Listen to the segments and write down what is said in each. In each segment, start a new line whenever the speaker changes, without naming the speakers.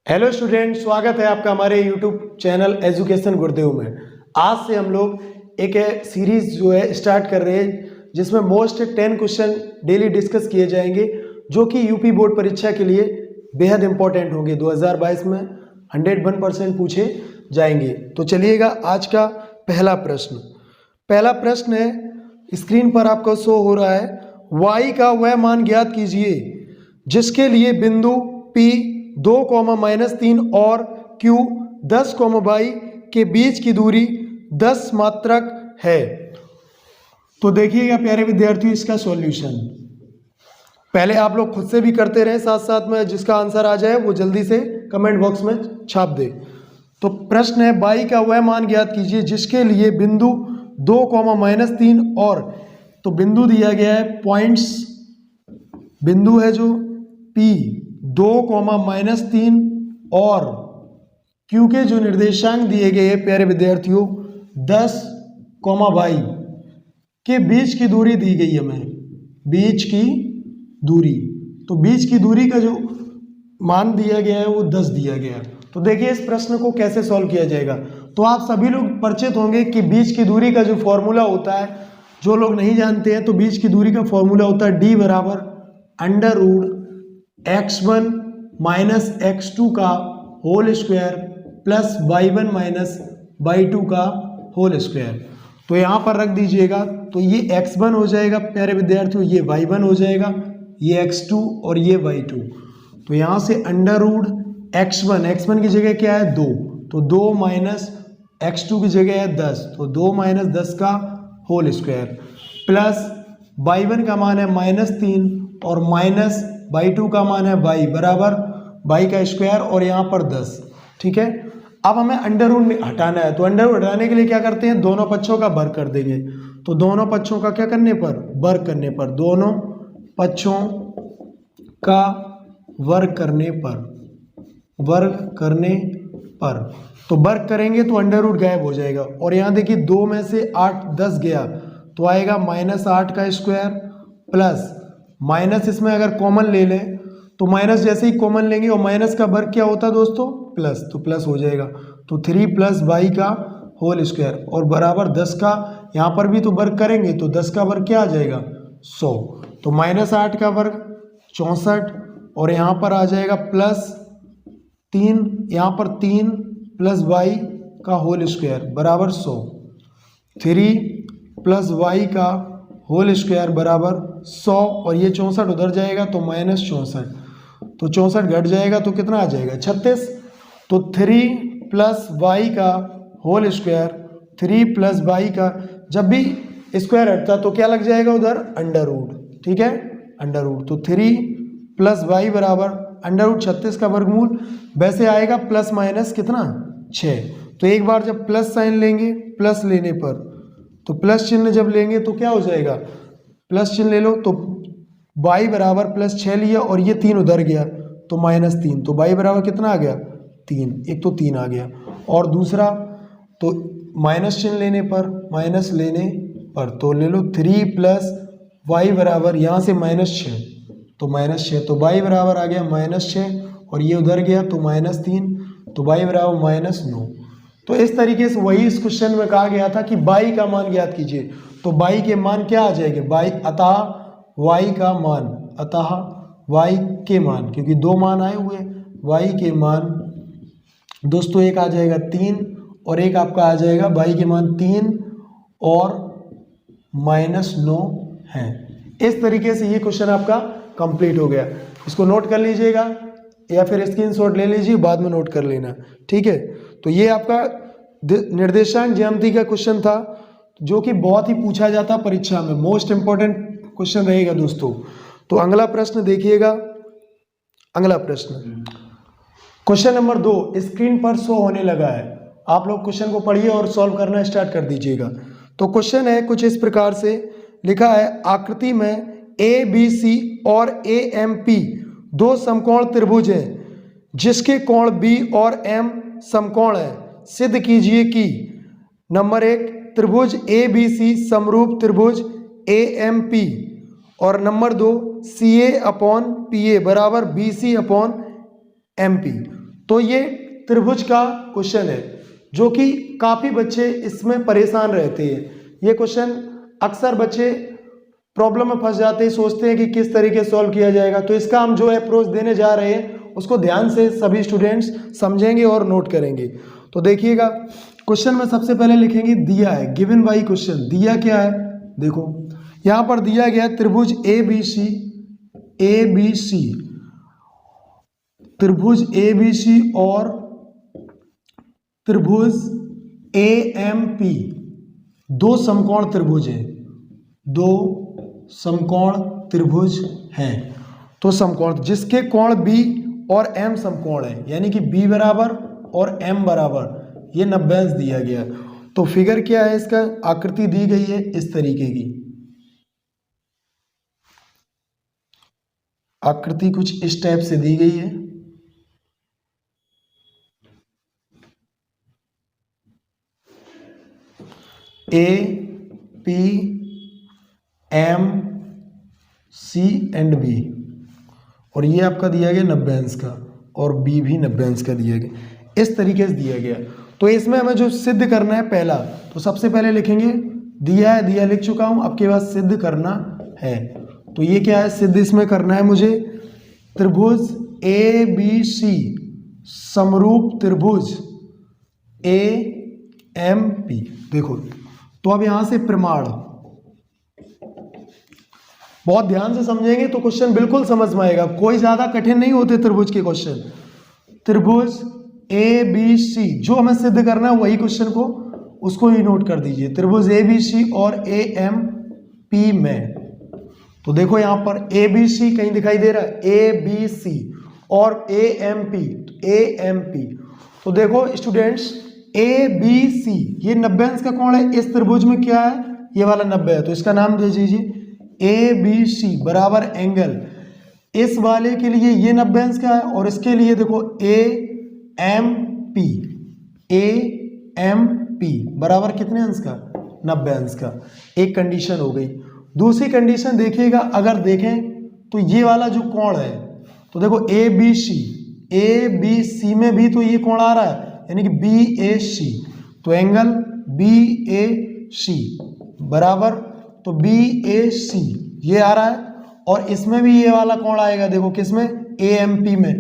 Hello student, स्वागत है आपका हमारे यूट्यूब चैनल एजुकेशन गुरुदेव में। आज से हम लोग एक सीरीज जो है स्टार्ट कर रहे हैं जिसमें मोस्ट 10 क्वेश्चन डेली डिस्कस किए जाएंगे जो कि यूपी बोर्ड परीक्षा के लिए बेहद इंपॉर्टेंट होंगे। 2022 में 101% पूछे जाएंगे। तो चलिएगा, आज का पहला प्रश्न है, स्क्रीन पर आपको शो हो रहा है। y का वह मान ज्ञात कीजिए जिसके लिए बिंदु P 2,-3 और Q 10, y के बीच की दूरी 10 मात्रक है। तो देखिएगा प्यारे विद्यार्थियों, इसका सॉल्यूशन पहले आप लोग खुद से भी करते रहे, साथ साथ में जिसका आंसर आ जाए वो जल्दी से कमेंट बॉक्स में छाप दे। तो प्रश्न है, y का वह मान ज्ञात कीजिए जिसके लिए बिंदु 2,-3 और, तो बिंदु दिया गया है पॉइंट्स, बिंदु है जो P 2,-3 और Q के जो निर्देशांक दिए गए हैं प्यारे विद्यार्थियों 10, y के बीच की दूरी दी गई है हमें, बीच की दूरी। तो बीच की दूरी का जो मान दिया गया है वो 10 दिया गया है। तो देखिए इस प्रश्न को कैसे सॉल्व किया जाएगा। तो आप सभी लोग परिचित होंगे कि बीच की दूरी का जो फॉर्मूला होता है, जो लोग नहीं जानते हैं तो बीच की दूरी का फॉर्मूला होता है d बराबर √x1 माइनस x2 का whole square plus y1 minus y2 का होल स्क्वायर। तो यहाँ पर रख दीजिएगा, तो ये x1 हो जाएगा प्यारे विद्यार्थियों, ये y1 हो जाएगा, ये x2 और ये y2। तो यहाँ से √x1 की जगह क्या है 2, तो 2 माइनस x2 की जगह है 10, तो 2 माइनस 10 का होल स्क्वायर प्लस y1 का मान है -3 और माइनस y2 का मान है y बराबर y का स्क्वायर और यहाँ पर 10। ठीक है, अब हमें अंडर रूट हटाना है। तो अंडर रूट हटाने के लिए क्या करते हैं, दोनों पक्षों का वर्ग कर देंगे। तो दोनों पक्षों का क्या करने पर, वर्ग करने पर, दोनों पक्षों का वर्ग करने पर, तो वर्ग करेंगे तो अंडर रूट गायब हो जाएगा। और यहाँ देखिए 2 में से 8 10 गया तो आएगा -8 का स्क्वायर प्लस माइनस, इसमें अगर कॉमन ले लें तो माइनस जैसे ही कॉमन लेंगे और माइनस का वर्ग क्या होता है दोस्तों, प्लस, तो प्लस हो जाएगा। तो 3 + y का होल स्क्वायर और बराबर 10 का, यहाँ पर भी तो वर्ग करेंगे तो 10 का वर्ग क्या आ जाएगा 100। तो -8 का वर्ग 64 और यहाँ पर आ जाएगा +3, यहाँ पर 3 + y का होल स्क्वायर बराबर 100। 3 + y का होल स्क्वायर बराबर 100 और ये 64 उधर जाएगा तो -64, तो 64 घट जाएगा तो कितना आ जाएगा 36। तो 3 + y का होल स्क्वायर, 3 + y का, जब भी स्क्वायर हटता तो क्या लग जाएगा उधर अंडर रूट। ठीक है, अंडर रूट, तो 3 + y बराबर अंडर रूट 36 का वर्गमूल, वैसे आएगा प्लस माइनस कितना 6। तो एक बार जब प्लस साइन लेंगे, प्लस लेने पर, तो प्लस चिन्ह जब लेंगे तो क्या हो जाएगा, प्लस चिन्ह ले लो, तो y बराबर +6 लिया और ये 3 उधर गया तो -3, तो y बराबर कितना आ गया 3, एक तो 3 आ गया। और दूसरा तो माइनस चिन्ह लेने पर, तो ले लो 3 + y बराबर यहाँ से -6, तो -6, तो y बराबर आ गया -6 और ये उधर गया तो -3, तो y बराबर -9। तो इस तरीके से वही इस क्वेश्चन में कहा गया था कि y का मान ज्ञात कीजिए। तो y के मान क्या आ जाएंगे, अतः y का मान, अतः y के मान, क्योंकि 2 मान आए हुए, y के मान दोस्तों एक आ जाएगा 3 और एक आपका आ जाएगा y के मान 3 और -9 है। इस तरीके से ये क्वेश्चन आपका कंप्लीट हो गया। इसको नोट कर लीजिएगा या फिर स्क्रीनशॉट ले लीजिए, बाद में नोट कर लेना। ठीक है, तो ये आपका निर्देशांक ज्यामिति का क्वेश्चन था जो कि बहुत ही पूछा जाता परीक्षा में, मोस्ट इंपॉर्टेंट क्वेश्चन रहेगा दोस्तों। तो अगला प्रश्न देखिएगा, अगला प्रश्न क्वेश्चन नंबर 2 स्क्रीन पर शो होने लगा है। आप लोग क्वेश्चन को पढ़िए और सॉल्व करना स्टार्ट कर दीजिएगा। तो क्वेश्चन है कुछ इस प्रकार से लिखा है, आकृति में ABC और AMP 2 समकोण त्रिभुज हैं जिसके कोण B और M समकोण है। सिद्ध कीजिए कि नंबर 1 त्रिभुज ABC समरूप त्रिभुज AMP और नंबर 2 CA/PA बराबर BC/MP। तो ये त्रिभुज का क्वेश्चन है जो कि काफ़ी बच्चे इसमें परेशान रहते हैं। ये क्वेश्चन अक्सर बच्चे प्रॉब्लम में फंस जाते हैं, सोचते हैं कि किस तरीके से सॉल्व किया जाएगा। तो इसका हम जो अप्रोच देने जा रहे हैं उसको ध्यान से सभी स्टूडेंट्स समझेंगे और नोट करेंगे। तो देखिएगा, क्वेश्चन में सबसे पहले लिखेंगे दिया है, गिवन बाई क्वेश्चन। दिया क्या है, देखो यहाँ पर दिया गया त्रिभुज ए बी सी, त्रिभुज ए बी सी और त्रिभुज ए एम पी, दो समकोण त्रिभुज है, दो समकोण त्रिभुज हैं। तो समकोण जिसके कोण बी और एम समकोण है, यानी कि बी बराबर और एम बराबर, ये 90 अंश दिया गया। तो फिगर क्या है, इसका आकृति दी गई है इस तरीके की। आकृति कुछ इस टाइप से दी गई है। A P M C and B, और ये आपका दिया गया 90 अंश का, और बी भी 90 अंश का दिया गया। इस तरीके से दिया गया। तो इसमें हमें जो सिद्ध करना है पहला, तो सबसे पहले लिखेंगे दिया है, दिया लिख चुका हूं, अब के बाद सिद्ध करना है। तो ये क्या है, सिद्ध इसमें करना है मुझे त्रिभुज ए बी सी समरूप त्रिभुज ए एम पी। देखो तो अब यहां से प्रमाण बहुत ध्यान से समझेंगे तो क्वेश्चन बिल्कुल समझ में आएगा, कोई ज्यादा कठिन नहीं होते त्रिभुज के क्वेश्चन। त्रिभुज ए बी सी जो हमें सिद्ध करना है वही क्वेश्चन को उसको ही नोट कर दीजिए। त्रिभुज ए बी सी और ए एम पी में, तो देखो यहां पर ए बी सी कहीं दिखाई दे रहा है, ए बी सी और A M P, A M P. तो देखो स्टूडेंट्स, ए बी सी ये 90 अंश का कोण है, इस त्रिभुज में क्या है, ये वाला 90 है, तो इसका नाम दे दीजिए ए बी सी बराबर एंगल, इस वाले के लिए ये 90 अंश का है और इसके लिए देखो A M P, A M P बराबर कितने अंश का, 90 अंश का। एक कंडीशन हो गई। दूसरी कंडीशन देखिएगा, अगर देखें तो ये वाला जो कोण है, तो देखो ए बी सी में भी तो ये कोण आ रहा है, यानी कि बी ए सी, तो एंगल बी ए सी बराबर, तो बी ए सी ये आ रहा है, और इसमें भी ये वाला कोण आएगा, देखो किसमें, ए एम पी में,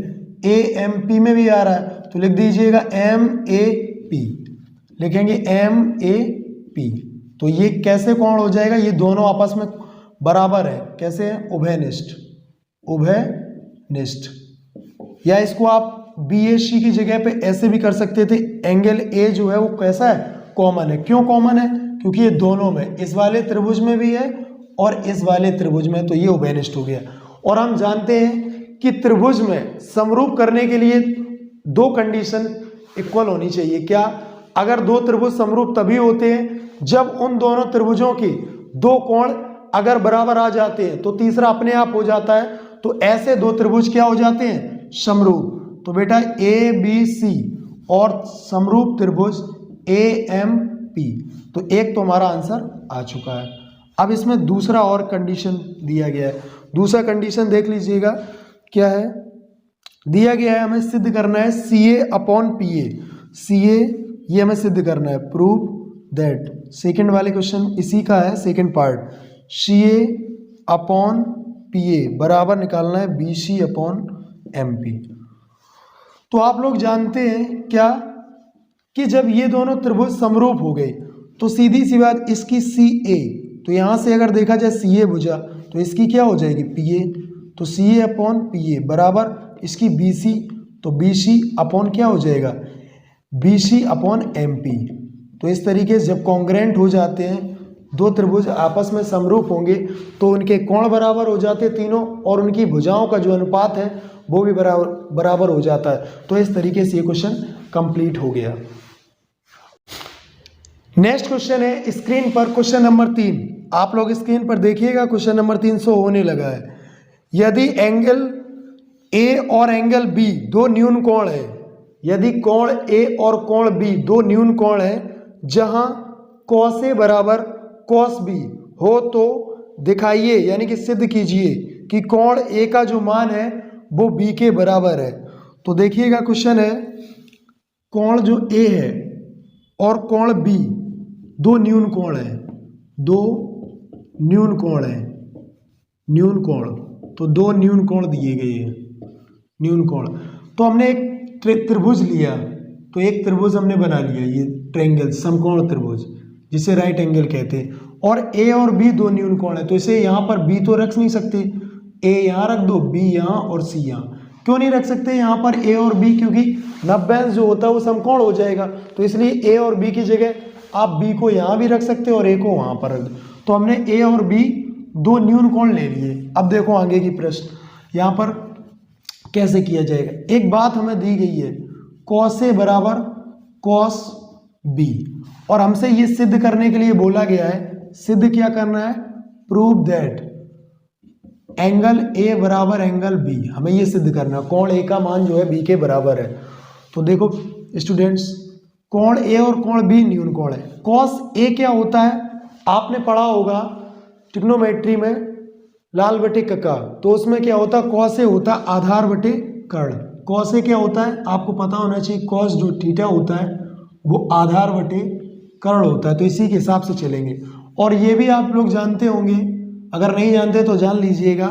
ए एम पी में भी आ रहा है, तो लिख दीजिएगा एम ए पी, लिखेंगे एम ए पी। तो ये कैसे कोण हो जाएगा, ये दोनों आपस में बराबर है, कैसे है, उभयनिष्ठ, उभयनिष्ठ। या इसको आप बी ए सी की जगह पे ऐसे भी कर सकते थे, एंगल ए जो है वो कैसा है, कॉमन है। क्यों कॉमन है, क्योंकि ये दोनों में, इस वाले त्रिभुज में भी है और इस वाले त्रिभुज में, तो ये उभयनिष्ठ हो गया। और हम जानते हैं कि त्रिभुज में समरूप करने के लिए दो कंडीशन इक्वल होनी चाहिए। क्या, अगर दो त्रिभुज समरूप तभी होते हैं जब उन दोनों त्रिभुजों की दो कोण अगर बराबर आ जाते हैं, तो तीसरा अपने आप हो जाता है। तो ऐसे दो त्रिभुज क्या हो जाते हैं, समरूप। तो बेटा ए बी सी और समरूप त्रिभुज ए एम पी, तो एक तो हमारा आंसर आ चुका है। अब इसमें दूसरा और कंडीशन दिया गया है। दूसरा कंडीशन देख लीजिएगा क्या है, दिया गया है हमें सिद्ध करना है सी ए अपॉन पी ए, सी ए ये हमें सिद्ध करना है, प्रूव दैट, सेकेंड वाले क्वेश्चन इसी का है second part, C A upon P A बराबर निकालना है B C upon M P. तो आप लोग जानते हैं क्या कि जब ये दोनों त्रिभुज समरूप हो गए तो सीधी सी बात, इसकी सी ए, तो यहां से अगर देखा जाए सी ए भुजा, तो इसकी क्या हो जाएगी, पी ए, तो सी ए अपॉन पी ए बराबर इसकी बी सी, तो बी सी अपॉन क्या हो जाएगा, B C upon M P. तो इस तरीके से जब कॉन्ग्रेंट हो जाते हैं, दो त्रिभुज आपस में समरूप होंगे तो उनके कोण बराबर हो जाते हैं तीनों, और उनकी भुजाओं का जो अनुपात है वो भी बराबर हो जाता है। तो इस तरीके से ये क्वेश्चन कंप्लीट हो गया। नेक्स्ट क्वेश्चन है स्क्रीन पर, क्वेश्चन नंबर 3। आप लोग स्क्रीन पर देखिएगा, क्वेश्चन नंबर 3 शो होने लगा है। यदि एंगल ए और एंगल बी दो न्यून कोण है, यदि कोण ए और कोण बी दो न्यून कोण है, जहां कॉस ए बराबर कॉस बी हो, तो दिखाइए यानी कि सिद्ध कीजिए कि कोण ए का जो मान है वो बी के बराबर है। तो देखिएगा क्वेश्चन है, कोण जो ए है और कोण बी दो न्यून कोण है, दो न्यून कोण है, न्यून कोण, तो दो न्यून कोण दिए गए हैं, न्यून कोण। तो हमने एक त्रिभुज लिया, तो एक त्रिभुज हमने बना लिया, ये ट्रायंगल समकोण त्रिभुज जिसे राइट एंगल कहते हैं, और ए और बी दो न्यून कोण है, तो इसे यहाँ पर बी तो रख नहीं सकते, ए यहाँ रख दो, बी यहाँ और सी यहाँ। क्यों नहीं रख सकते यहाँ पर ए और बी? क्योंकि 90 अंश जो होता है वो समकोण हो जाएगा, तो इसलिए ए और बी की जगह आप बी को यहाँ भी रख सकते हो और ए को वहाँ पर रख दो। तो हमने ए और बी दो न्यून कोण ले लिए। अब देखो आगे की प्रश्न यहाँ पर कैसे किया जाएगा। एक बात हमें दी गई है, कॉस ए बराबर कॉस बी, और हमसे ये सिद्ध करने के लिए बोला गया है, सिद्ध क्या करना है, प्रूव दैट एंगल ए बराबर एंगल बी, हमें ये सिद्ध करना है कोण ए का मान जो है बी के बराबर है। तो देखो स्टूडेंट्स, कोण ए और कोण बी न्यून कोण है। कॉस ए क्या होता है, आपने पढ़ा होगा ट्रिग्नोमेट्री में लाल बटे कका, तो उसमें क्या होता है, कॉस ए होता है आधार बटे कर्ण। कॉस ए क्या होता है आपको पता होना चाहिए, कॉस जो थीटा होता है वो आधार बटे कर्ण होता है, तो इसी के हिसाब से चलेंगे। और ये भी आप लोग जानते होंगे, अगर नहीं जानते तो जान लीजिएगा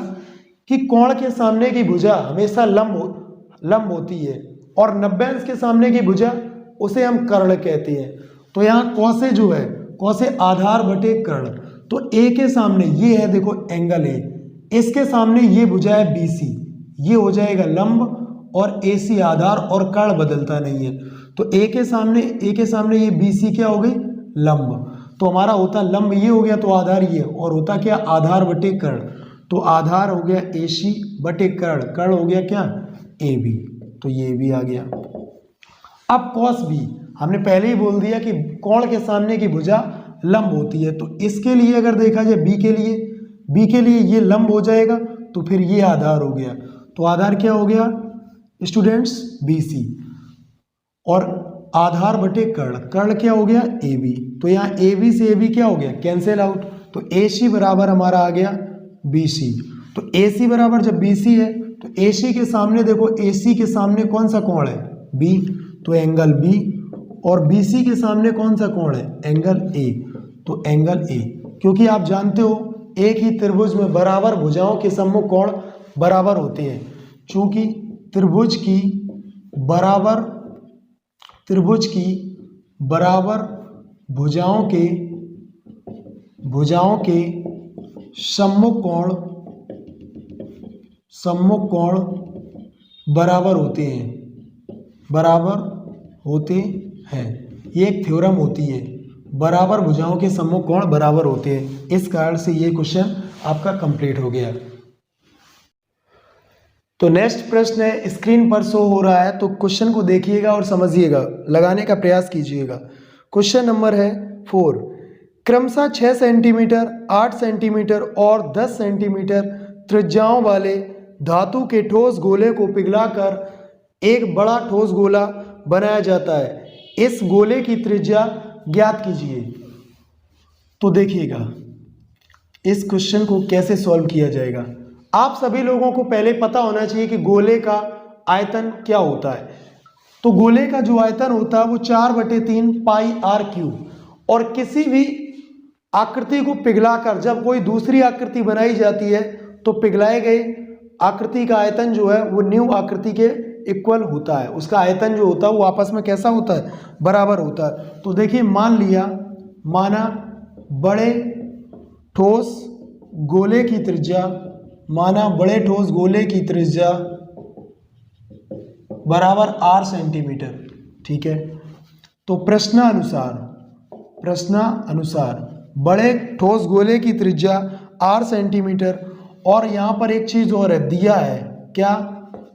कि कोण के सामने की भुजा हमेशा लंब होती है, और 90 अंश के सामने की भुजा उसे हम कर्ण कहते हैं। तो यहाँ कॉस ए जो है, कॉस ए आधार बटे कर्ण, तो ए के सामने ये है देखो एंगल ए, इसके सामने ये भुजा है BC, ये हो जाएगा लंब, और AC आधार, और कर्ण बदलता नहीं है। तो ए के सामने ये BC क्या हो गई, लंब। तो हमारा होता लंब ये हो गया, तो आधार ये, और होता क्या, आधार बटे कर्ण। तो आधार हो गया AC बटे कर्ण, कर्ण हो गया क्या, AB, तो ये भी आ गया। अब कॉस बी, हमने पहले ही बोल दिया कि कोण के सामने की भुजा लंब होती है, तो इसके लिए अगर देखा जाए बी के लिए ये लंब हो जाएगा, तो फिर ये आधार हो गया। तो आधार क्या हो गया स्टूडेंट्स, BC, और आधार बटे कर्ण, कर्ण क्या हो गया, AB। तो यहाँ AB से AB क्या हो गया, कैंसिल आउट, तो AC बराबर हमारा आ गया BC। तो AC बराबर जब BC है तो AC के सामने देखो, AC के सामने कौन सा कोण है, B, तो एंगल B, और BC के सामने कौन सा कोण है, एंगल A, तो एंगल A। क्योंकि आप जानते हो एक ही त्रिभुज में बराबर भुजाओं के सम्मुख कोण बराबर होते हैं, चूंकि त्रिभुज की बराबर भुजाओं के सम्मुख कोण बराबर होते हैं। ये एक थ्योरम होती है, बराबर भुजाओं के सम्मुख कोण बराबर होते हैं। इस कारण से ये क्वेश्चन आपका कंप्लीट हो गया। तो नेक्स्ट प्रश्न है, स्क्रीन पर शो हो रहा है, तो क्वेश्चन को देखिएगा और समझिएगा, लगाने का प्रयास कीजिएगा। क्वेश्चन नंबर है 4, क्रमशः 6 सेंटीमीटर, 8 सेंटीमीटर और 10 सेंटीमीटर त्रिज्याओं वाले धातु के ठोस गोले को पिघलाकर एक बड़ा ठोस गोला बनाया जाता है। इस गोले की त्रिज्या ज्ञात कीजिए। तो देखिएगा इस क्वेश्चन को कैसे सॉल्व किया जाएगा। आप सभी लोगों को पहले पता होना चाहिए कि गोले का आयतन क्या होता है। तो गोले का जो आयतन होता है वो 4/3 पाई r क्यूब, और किसी भी आकृति को पिघलाकर जब कोई दूसरी आकृति बनाई जाती है तो पिघलाए गए आकृति का आयतन जो है वो न्यू आकृति के इक्वल होता है। उसका आयतन जो होता है वो आपस में कैसा होता है, बराबर होता है। तो देखिए माना बड़े ठोस गोले की त्रिज्या बराबर r सेंटीमीटर, ठीक है। तो प्रश्नानुसार बड़े ठोस गोले की त्रिज्या r सेंटीमीटर, और यहाँ पर एक चीज और है, दिया है क्या,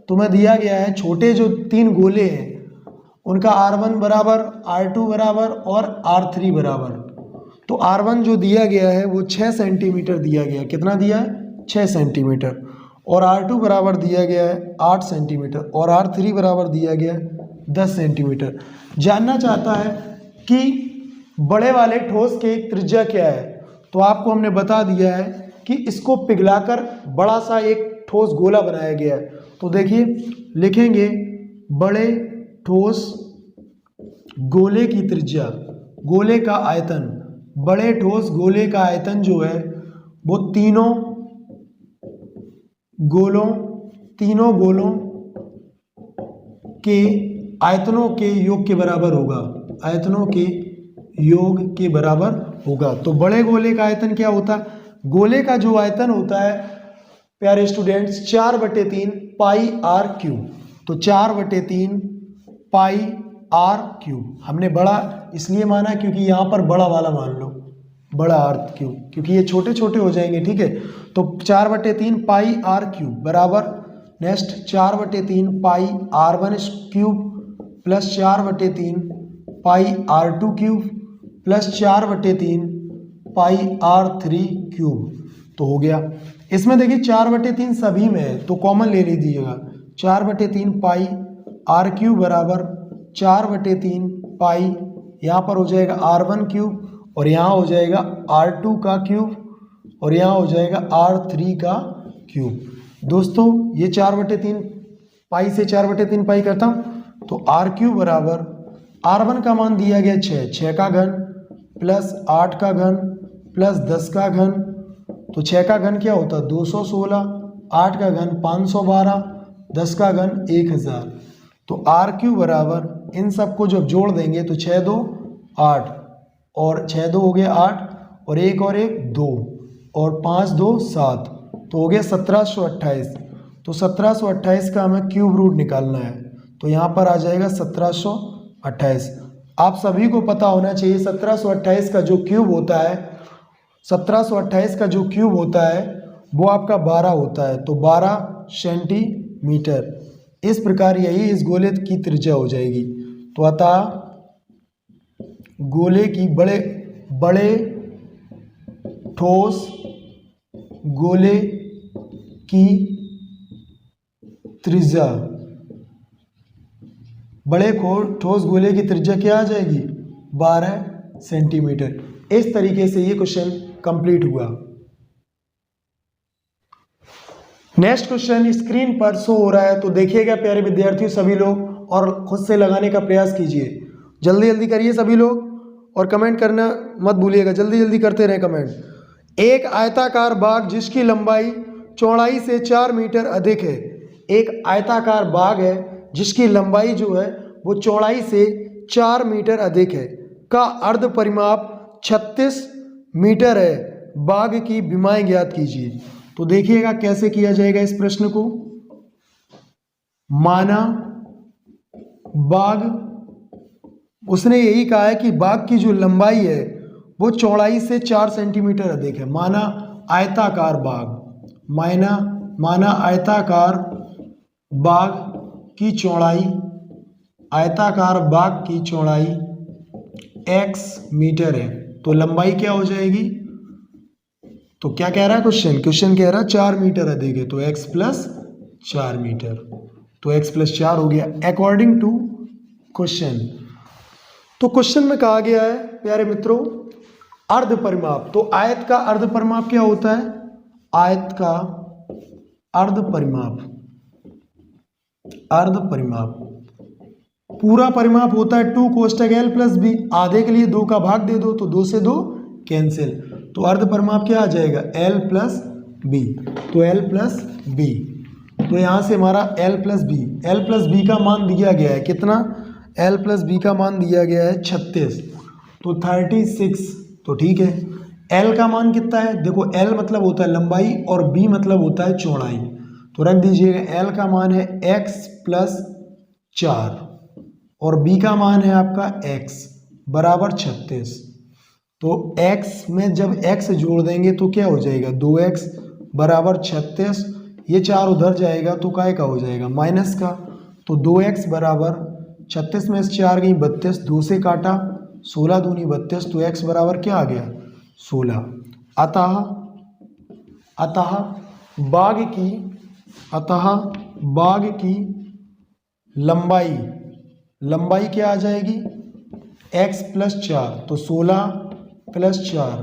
तुम्हें दिया गया है छोटे जो 3 गोले हैं उनका r1 बराबर, r2 बराबर और r3 बराबर। तो r1 जो दिया गया है वो 6 सेंटीमीटर दिया गया है, कितना दिया है, 6 सेंटीमीटर, और r2 बराबर दिया गया है 8 सेंटीमीटर, और r3 बराबर दिया गया है 10 सेंटीमीटर। जानना चाहता है कि बड़े वाले ठोस की त्रिज्या क्या है, तो आपको हमने बता दिया है कि इसको पिघलाकर बड़ा सा एक ठोस गोला बनाया गया है। तो देखिए लिखेंगे बड़े ठोस गोले की त्रिज्या, गोले का आयतन, बड़े ठोस गोले का आयतन जो है वो तीनों गोलों के आयतनों के योग के बराबर होगा, आयतनों के योग के बराबर होगा। तो बड़े गोले का आयतन क्या होता है? गोले का जो आयतन होता है प्यारे स्टूडेंट्स 4/3 पाई आर क्यूब। तो 4/3 पाई आर क्यूब हमने बड़ा इसलिए माना क्योंकि यहाँ पर बड़ा वाला मान लो, बड़ा आर क्यूब, क्योंकि ये छोटे छोटे हो जाएंगे, ठीक है। तो 4/3 पाई आर क्यूब बराबर नेक्स्ट 4/3 पाई R1 क्यूब प्लस 4/3 पाई R2 क्यूब प्लस 4/3 पाई R3 क्यूब। तो हो गया। इसमें देखिए 4/3 सभी में है तो कॉमन ले लीजिएगा। 4/3 पाई आर क्यूब बराबर 4/3 पाई, यहाँ पर हो जाएगा R1 क्यूब और यहाँ हो जाएगा R2 का क्यूब और यहाँ हो जाएगा R3 का क्यूब। दोस्तों ये 4/3 पाई से 4/3 पाई करता हूँ तो R क्यूब बराबर R1 का मान दिया गया 6 का घन प्लस 8 का घन प्लस 10 का घन। तो 6 का घन क्या होता है 216, 8 का घन 512, 10 का घन 1000। तो R क्यूब बराबर इन सबको जब जोड़ देंगे तो 6 2 8 और 6 2 हो गया 8 और 1 और 1 2 और 5 2 7, तो हो गया 1728। तो 1728 का हमें क्यूब रूट निकालना है तो यहाँ पर आ जाएगा 1728। आप सभी को पता होना चाहिए 1728 का जो क्यूब होता है, 1728 का जो क्यूब होता है वो आपका 12 होता है, तो 12 सेंटीमीटर। इस प्रकार यही इस गोले की त्रिज्या हो जाएगी। तो अतः गोले की बड़े ठोस गोले की त्रिज्या, बड़े ठोस गोले की त्रिज्या क्या आ जाएगी 12 सेंटीमीटर। इस तरीके से ये क्वेश्चन कंप्लीट हुआ। नेक्स्ट क्वेश्चन स्क्रीन पर शो हो रहा है तो देखिएगा प्यारे विद्यार्थियों सभी लोग, और खुद से लगाने का प्रयास कीजिए। जल्दी जल्दी करिए सभी लोग और कमेंट करना मत भूलिएगा, जल्दी जल्दी करते रहें कमेंट। एक आयताकार बाग जिसकी लंबाई चौड़ाई से 4 मीटर अधिक है, एक आयताकार बाग है जिसकी लंबाई जो है वो चौड़ाई से 4 मीटर अधिक है, का अर्ध परिमाप 36 मीटर है, बाग की विमाएं ज्ञात कीजिए। तो देखिएगा कैसे किया जाएगा इस प्रश्न को। माना बाग, उसने यही कहा है कि बाग की जो लंबाई है वो चौड़ाई से 4 सेंटीमीटर अधिक है। माना आयताकार बाग, माना आयताकार बाग की चौड़ाई, आयताकार बाग की चौड़ाई x मीटर है, तो लंबाई क्या हो जाएगी, तो क्या कह रहा है क्वेश्चन कह रहा है 4 मीटर अधिक है, तो x प्लस 4 मीटर, तो x प्लस 4 हो गया अकॉर्डिंग टू क्वेश्चन। तो क्वेश्चन में कहा गया है प्यारे मित्रों अर्ध परिमाप। तो आयत का अर्ध परिमाप क्या होता है, आयत का अर्ध परिमाप, अर्ध परिमाप पूरा परिमाप होता है 2 कोष्टक l प्लस बी, आधे के लिए 2 का भाग दे दो तो 2 से 2 कैंसिल, तो अर्ध परिमाप क्या आ जाएगा l प्लस बी, तो l प्लस बी। तो यहाँ से हमारा l प्लस बी का मान दिया गया है कितना, l प्लस बी का मान दिया गया है 36, तो 36, तो ठीक है। l का मान कितना है, देखो l मतलब होता है लंबाई और b मतलब होता है चौड़ाई, तो रख दीजिएगा l का मान है x प्लस 4 और b का मान है आपका x बराबर 36। तो x में जब x जोड़ देंगे तो क्या हो जाएगा 2x बराबर 36, ये 4 उधर जाएगा तो काय का हो जाएगा माइनस का, तो 2x बराबर 36 में से 4 गई 32, 2 से काटा 16 दूनी 32, तो x बराबर क्या आ गया 16। अतः बाग की लंबाई क्या आ जाएगी x प्लस 4, तो 16 प्लस 4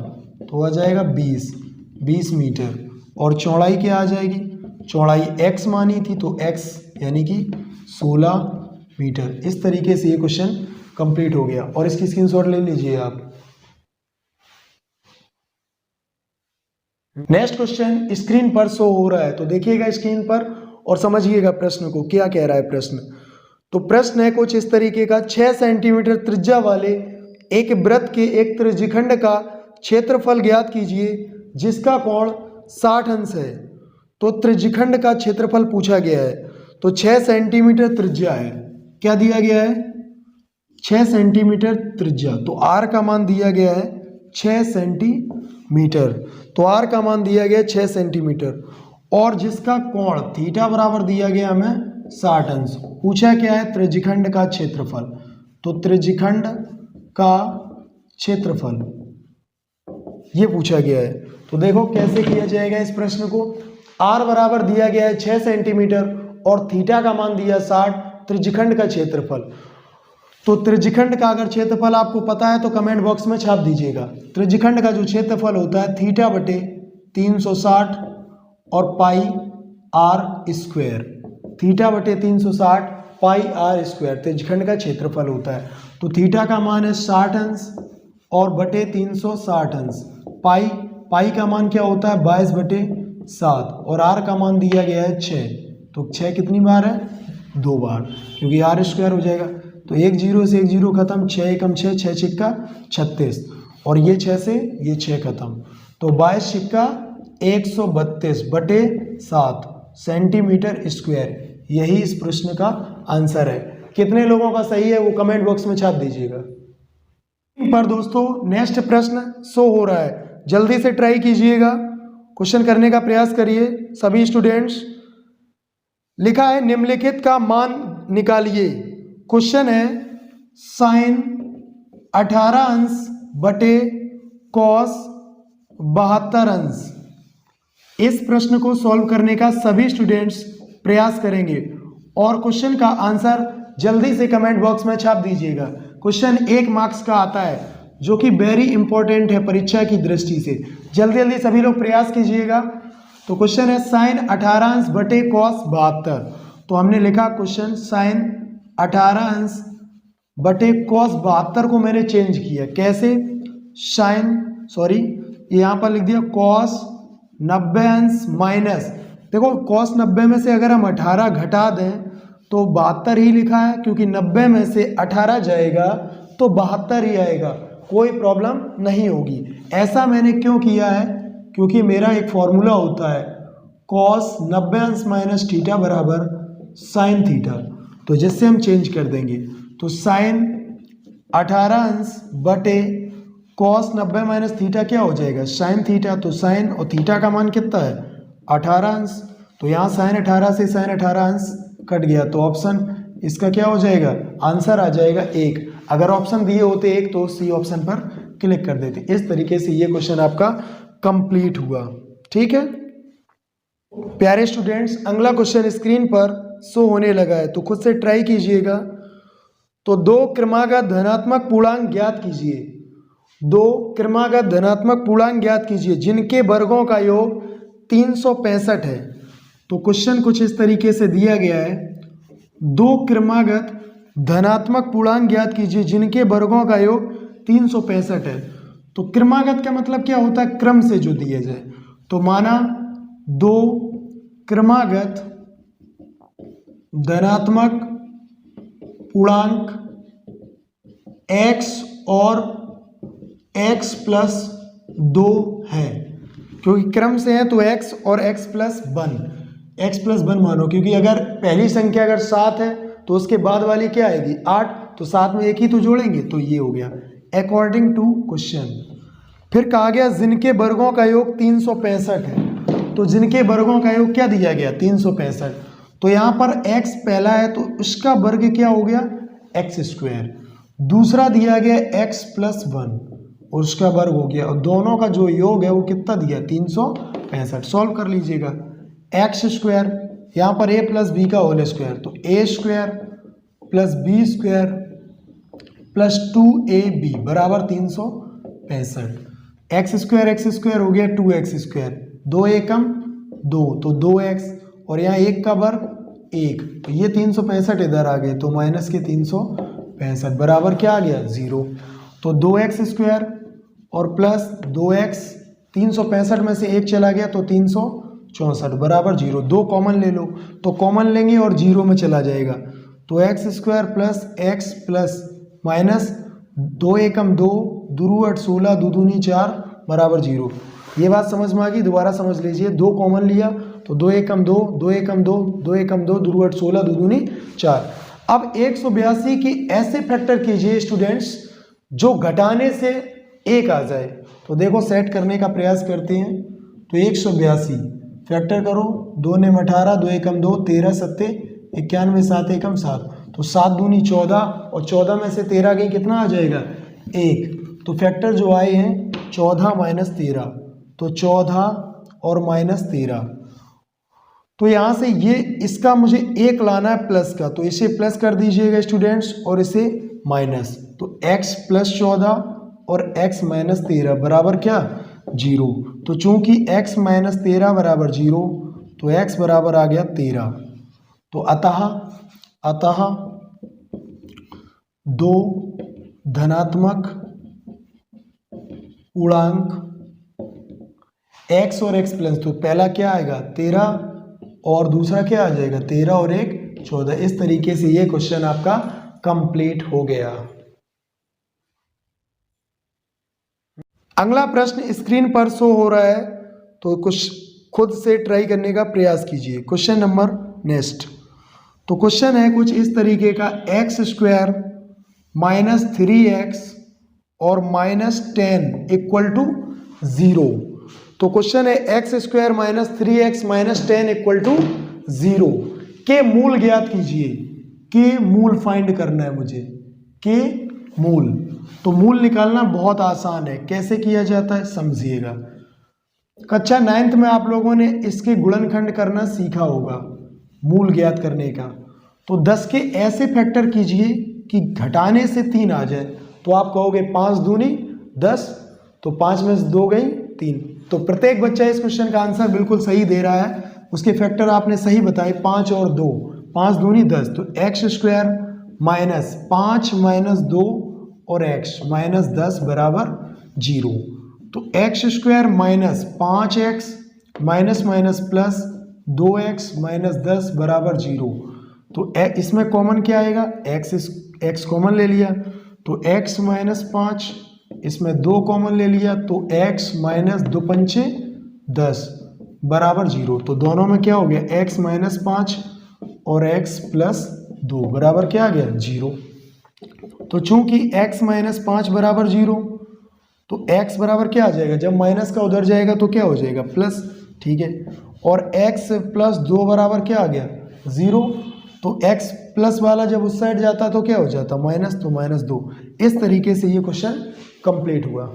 तो आ जाएगा 20 मीटर, और चौड़ाई क्या आ जाएगी, चौड़ाई x मानी थी तो x यानी कि 16 मीटर। इस तरीके से ये क्वेश्चन कंप्लीट हो गया और इसकी स्क्रीनशॉट ले लीजिए आप। नेक्स्ट क्वेश्चन स्क्रीन पर शो हो रहा है, तो देखिएगा स्क्रीन पर और समझिएगा प्रश्न को, क्या कह रहा है प्रश्न। तो प्रश्न है कुछ इस तरीके का, 6 सेंटीमीटर त्रिज्या वाले एक वृत्त के एक त्रिज्यखंड का क्षेत्रफल ज्ञात कीजिए जिसका कोण 60 अंश है। तो त्रिज्यखंड का क्षेत्रफल पूछा गया है। तो 6 सेंटीमीटर त्रिज्या है, क्या दिया गया है, 6 सेंटीमीटर त्रिज्या। तो r का मान दिया गया है 6 सेंटीमीटर। तो r का मान दिया गया है 6 सेंटीमीटर और जिसका कोण थीटा बराबर दिया गया हमें 60 अंश। पूछा क्या है, त्रिज्यखंड का क्षेत्रफल। तो त्रिज्यखंड का क्षेत्रफल ये पूछा गया है। तो देखो कैसे किया जाएगा इस प्रश्न को। r बराबर दिया गया है 6 सेंटीमीटर और थीटा का मान दिया 60, त्रिज्यखंड का क्षेत्रफल। तो त्रिज्यखंड का अगर क्षेत्रफल आपको पता है तो कमेंट बॉक्स में छाप दीजिएगा। त्रिज्यखंड का जो क्षेत्रफल होता है थीटा बटे 360 और पाई r स्क्वायर। थीटा बटे 360 पाई r स्क्वायर त्रिज्यखंड का क्षेत्रफल होता है। तो थीटा का मान है 60 अंश और बटे 360 अंश। पाई का मान क्या होता है 22 बटे 7 और r का मान दिया गया है 6। तो 6 कितनी बार है, 2 बार, क्योंकि r स्क्वायर हो जाएगा। तो 1 0 से 1 0 खत्म, 6 एकम 6, 6 छिक्का 36 और ये 6 से ये 6 खत्म। तो 22 छिक्का 132 बटे 7 सेंटीमीटर स्क्वायर। यही इस प्रश्न का आंसर है। कितने लोगों का सही है वो कमेंट बॉक्स में छाप दीजिएगा। पर दोस्तों नेक्स्ट प्रश्न शो हो रहा है, जल्दी से ट्राई कीजिएगा, क्वेश्चन करने का प्रयास करिए सभी स्टूडेंट्स। लिखा है निम्नलिखित का मान निकालिए। क्वेश्चन है साइन 18 अंश बटे कॉस 72 अंश। इस प्रश्न को सॉल्व करने का सभी स्टूडेंट्स प्रयास करेंगे और क्वेश्चन का आंसर जल्दी से कमेंट बॉक्स में छाप दीजिएगा। क्वेश्चन 1 मार्क्स का आता है जो कि वेरी इंपॉर्टेंट है परीक्षा की दृष्टि से। जल्दी जल्दी सभी लोग प्रयास कीजिएगा। तो क्वेश्चन है साइन 18 अंश बटे कॉस 72। तो हमने लिखा क्वेश्चन साइन 18 अंश बटे कॉस 72 को मैंने चेंज किया, कैसे, यहाँ पर लिख दिया कॉस 90 अंश माइनस, देखो कॉस 90 में से अगर हम 18 घटा दें तो 72 ही लिखा है, क्योंकि 90 में से 18 जाएगा तो 72 ही आएगा, कोई प्रॉब्लम नहीं होगी। ऐसा मैंने क्यों किया है, क्योंकि मेरा एक फॉर्मूला होता है कॉस 90 अंश माइनस थीटा बराबर साइन थीटा, तो जिससे हम चेंज कर देंगे। तो साइन 18 अंश बटे कॉस 90 माइनस थीटा क्या हो जाएगा, साइन थीटा। तो साइन और थीटा का मान कितना है 18 अंश। तो यहाँ साइन 18 से साइन 18 अंश कट गया, तो ऑप्शन इसका क्या हो जाएगा, आंसर आ जाएगा 1। अगर ऑप्शन दिए होते 1 तो सी ऑप्शन पर क्लिक कर देते। इस तरीके से ये क्वेश्चन आपका कंप्लीट हुआ। ठीक है प्यारे स्टूडेंट्स, अगला क्वेश्चन स्क्रीन पर शो होने लगा है, तो खुद से ट्राई कीजिएगा। तो 2 क्रमागत धनात्मक पूर्णांक ज्ञात कीजिए। 2 क्रमागत धनात्मक पूर्णांक ज्ञात कीजिए जिनके वर्गों का योग 365 है। तो क्वेश्चन कुछ इस तरीके से दिया गया है, 2 क्रमागत धनात्मक पूर्णांक ज्ञात कीजिए जिनके वर्गों का योग 365 है। तो क्रमागत का मतलब क्या होता है, क्रम से जो दिए जाए। तो माना 2 क्रमागत धनात्मक पूर्णांक x और x प्लस 2 है, क्योंकि क्रम से है तो x और x प्लस 1 मानो, क्योंकि अगर पहली संख्या अगर 7 है तो उसके बाद वाली क्या आएगी 8, तो 7 में 1 ही तो जोड़ेंगे, तो ये हो गया अकॉर्डिंग टू क्वेश्चन। फिर कहा गया जिनके वर्गों का योग 365 है। तो जिनके वर्गों का योग क्या दिया गया 365। तो यहाँ पर x पहला है तो उसका वर्ग क्या हो गया x स्क्वायर। दूसरा दिया गया x प्लस 1 और उसका वर्ग हो गया, और दोनों का जो योग है वो कितना दिया 365। सॉल्व कर लीजिएगा। एक्स स्क्वायर यहाँ पर a प्लस बी का होल स्क्वायर, तो a square plus B square plus 2ab बराबर 365। एक्स स्क्वायर हो गया 2x स्क्वायर, 2 एकम 2 तो 2x, और यहाँ 1 का वर्ग 1, तो ये 365 इधर आ गए, तो माइनस के 365 बराबर क्या आ गया 0। तो 2x² और प्लस 2x, 365 में से 1 चला गया तो 364 बराबर 0। 2 कॉमन ले लो, तो कॉमन लेंगे और 0 में चला जाएगा, तो x² plus x plus minus 2 एकम 2, 2 8 16, 2 दूनी 4 बराबर 0। ये बात समझ में आ गई, दोबारा समझ लीजिए। 2 कॉमन लिया तो 2 एकम 2, 2 एकम 2, 2 एकम 2, 2 8 16, 2 दूनी 4। अब 182 की ऐसे फैक्टर कीजिए स्टूडेंट्स जो घटाने से 1 आ जाए। तो देखो सेट करने का प्रयास करते हैं। तो 182 फैक्टर करो, 2 ने 18, 2 एकम 2, 13 सत्ते 91, 7 एकम 7, तो 7 दूनी 14 और 14 में से 13 गई, कितना आ जाएगा 1। तो फैक्टर जो आए हैं 14 माइनस 13, तो 14 और माइनस 13। तो यहाँ से ये इसका मुझे 1 लाना है प्लस का, तो इसे प्लस कर दीजिएगा स्टूडेंट्स और इसे माइनस। तो x प्लस 14 और x माइनस 13 बराबर क्या 0। तो चूंकि x माइनस 13 बराबर 0, तो x बराबर आ गया 13। तो अतः 2 धनात्मक पूर्णांक x और x प्लस, तो पहला क्या आएगा 13 और दूसरा क्या आ जाएगा 13 और 1 14। इस तरीके से ये क्वेश्चन आपका कंप्लीट हो गया। अगला प्रश्न स्क्रीन पर शो हो रहा है, तो कुछ खुद से ट्राई करने का प्रयास कीजिए। Question number next. तो क्वेश्चन है कुछ इस तरीके का, x² माइनस 3x और माइनस 10 इक्वल टू 0। तो क्वेश्चन है x² minus 3x minus 10 equal to 0 के मूल ज्ञात कीजिए। के मूल फाइंड करना है मुझे, के मूल। तो मूल निकालना बहुत आसान है, कैसे किया जाता है समझिएगा। कक्षा 9th में आप लोगों ने इसके गुणनखंड करना सीखा होगा, मूल ज्ञात करने का। तो 10 के ऐसे फैक्टर कीजिए कि घटाने से 3 आ जाए। तो आप कहोगे 5 दूनी 10, तो 5 में से 2 गई 3। तो प्रत्येक बच्चा इस क्वेश्चन का आंसर बिल्कुल सही दे रहा है, उसके फैक्टर आपने सही बताए 5 और 2, 5 दूनी 10। तो x² माइनस 5 माइनस 2 और x माइनस 10 बराबर 0। तो x² minus 5x minus minus plus 2x minus 10 बराबर 0। तो इसमें कॉमन क्या आएगा, x कॉमन ले लिया, तो x माइनस 5, इसमें 2 कॉमन ले लिया, तो x माइनस 2 पंचे 10 बराबर 0। तो दोनों में क्या हो गया, x माइनस 5 और x प्लस 2 बराबर क्या आ गया 0। तो चूंकि x माइनस 5 बराबर 0, तो x बराबर क्या आ जाएगा, जब माइनस का उधर जाएगा तो क्या हो जाएगा प्लस, ठीक है। और x प्लस 2 बराबर क्या आ गया 0। तो x प्लस वाला जब उस साइड जाता तो क्या हो जाता माइनस, तो माइनस 2। इस तरीके से ये क्वेश्चन कंप्लीट हुआ।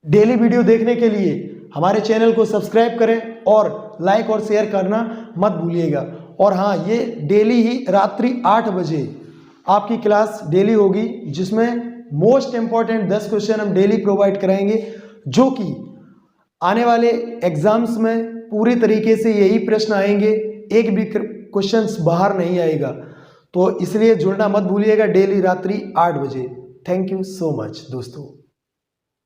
डेली वीडियो देखने के लिए हमारे चैनल को सब्सक्राइब करें और लाइक और शेयर करना मत भूलिएगा। और हाँ, ये डेली ही रात्रि 8 बजे आपकी क्लास डेली होगी, जिसमें मोस्ट इंपॉर्टेंट 10 क्वेश्चन हम डेली प्रोवाइड कराएंगे, जो कि आने वाले एग्जाम्स में पूरी तरीके से यही प्रश्न आएंगे, एक भी क्वेश्चंस बाहर नहीं आएगा। तो इसलिए जुड़ना मत भूलिएगा डेली रात्रि 8 बजे। थैंक यू सो मच दोस्तों।